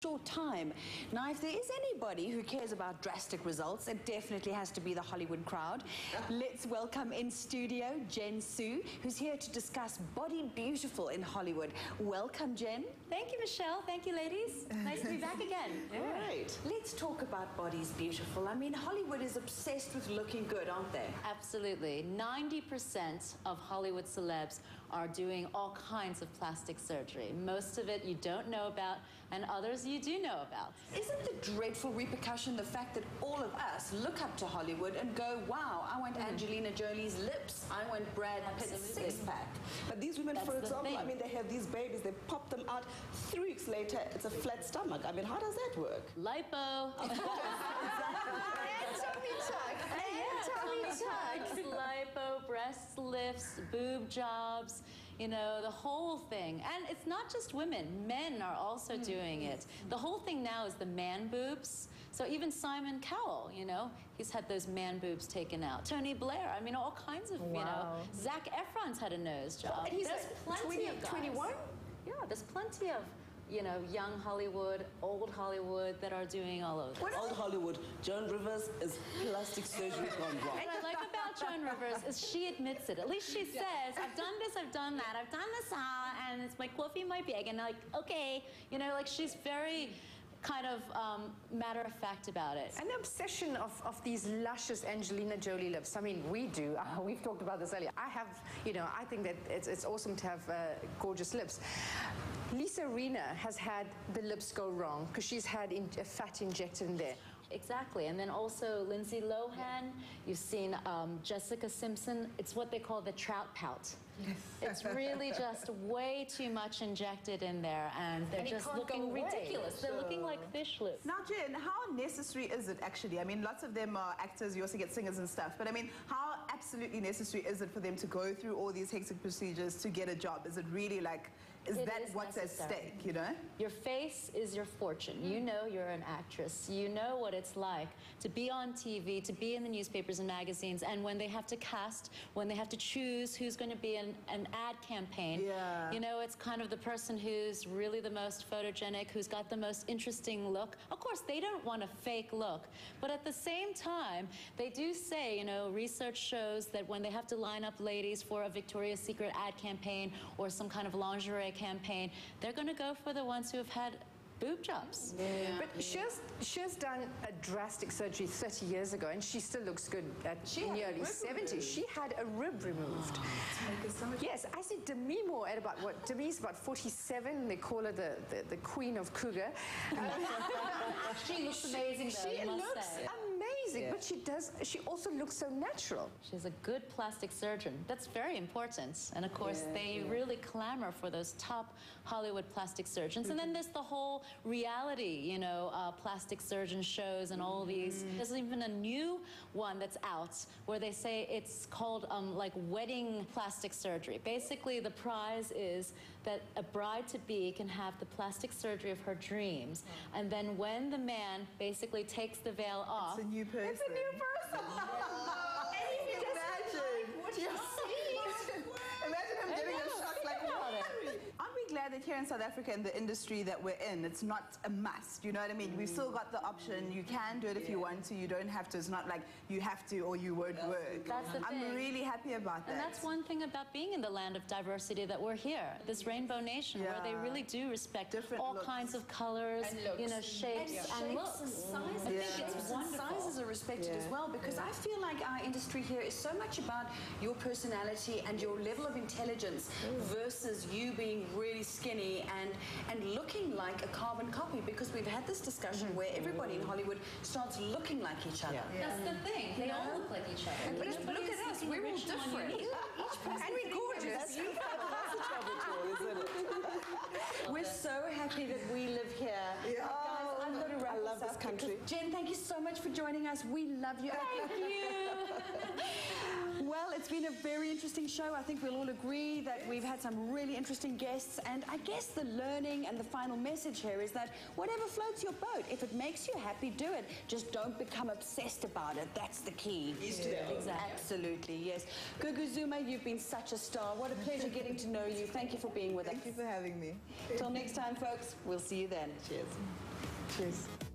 short time. Now, if there is anybody who cares about drastic results, it definitely has to be the Hollywood crowd. Let's welcome in studio Jen Sue, who's here to discuss Body Beautiful in Hollywood. Welcome, Jen. Thank you, Michelle. Thank you, ladies. Nice to be back again. All right. Let's talk about Bodies Beautiful. I mean, Hollywood is obsessed with looking good, aren't they? Absolutely. 90% of Hollywood celebs are doing all kinds of plastic surgery. Most of it you don't know about, and others you do know about. Isn't the dreadful repercussion the fact that all of us look up to Hollywood and go, wow, I want Angelina Jolie's lips, I want Brad Pitt's six-pack. But these women, for example, I mean, they have these babies, they pop them out, 3 weeks later, it's a flat stomach. I mean, how does that work? Lipo. Lipo, breast lifts, boob jobs, you know, the whole thing. And it's not just women, men are also doing it. The whole thing now is the man boobs. So even Simon Cowell, you know, he's had those man boobs taken out. Tony Blair, I mean, all kinds of, you know. Zac Efron's had a nose job. And he's there's plenty of guys. 21? Yeah, there's plenty of, you know, young Hollywood, old Hollywood that are doing all of this. Old Hollywood, Joan Rivers is plastic surgery gone wrong. What I like about Joan Rivers is she admits it. At least she says, I've done this, I've done that, I've done this, and it's my coffee, my bag, and like, okay, you know, like she's very kind of matter-of-fact about it. And the obsession of these luscious Angelina Jolie lips. I mean, we do. We've talked about this earlier. I have, you know, I think that it's awesome to have gorgeous lips. Lisa Rinna has had the lips go wrong because she's had a fat injected in there. Exactly, and then also Lindsay Lohan, you've seen Jessica Simpson. It's what they call the trout pout. It's really just way too much injected in there, and they're just looking ridiculous. They're looking like fish lips. Now, Jen, how necessary is it actually? I mean, lots of them are actors, you also get singers and stuff, but I mean, how absolutely necessary is it for them to go through all these hectic procedures to get a job? Is it really like, is that what's at stake, you know? Your face is your fortune. You know you're an actress. You know what it's like to be on TV, to be in the newspapers and magazines, and when they have to cast, when they have to choose who's going to be in an ad campaign, you know, it's kind of the person who's really the most photogenic, who's got the most interesting look. Of course, they don't want a fake look, but at the same time, they do say, you know, research shows that when they have to line up ladies for a Victoria's Secret ad campaign or some kind of lingerie campaign, they're going to go for the ones who have had boob jobs. But she has done a drastic surgery 30 years ago, and she still looks good at nearly 70. She had a rib removed. Yes, I see Demi Moore at about, what, Demi's about 47. They call her the queen of cougar. She looks amazing, though, She looks amazing, but she also looks so natural. She's a good plastic surgeon. That's very important. And of course, they really clamor for those top Hollywood plastic surgeons. And then there's the whole reality, you know, plastic surgeon shows and all these. There's even a new one that's out where they say it's called like wedding plastic surgery. Basically, the prize is that a bride-to-be can have the plastic surgery of her dreams, and then when the man basically takes the veil off, It's a new person. It's a new person. And he Imagine. what you see. Imagine him getting a shock like, what? Aren't we glad that here in South Africa, in the industry that we're in, it's not a must, you know what I mean? We've still got the option. You can do it if you want to. You don't have to. It's not like you have to or you won't work. That's the thing. I'm really happy about that. And that's one thing about being in the land of diversity, that we're here, this rainbow nation, where they really do respect all kinds of colors, you know, shapes and looks. And sizes. I think it's wonderful. Sizes are respected as well, because I feel like our industry here is so much about your personality and your level of intelligence versus you being really skinny and looking like a carbon copy, because we've had this discussion where everybody in Hollywood starts looking like each other. That's the thing. They all look like each other. But look at us, we're all different. And we're gorgeous. We're so happy that we live here. Guys, I'm going to wrap I love this country. Jen, thank you so much for joining us. We love you. Thank you. Well, it's been a very interesting show. I think we'll all agree that we've had some really interesting guests, and I guess the learning and the final message here is that whatever floats your boat, if it makes you happy, do it. Just don't become obsessed about it. That's the key. Exactly. Absolutely, yes. Gugu Zuma, you've been such a star. What a pleasure getting to know you. Thank you for being with us. Thank you for having me. Till next time, folks, we'll see you then. Cheers. Cheers.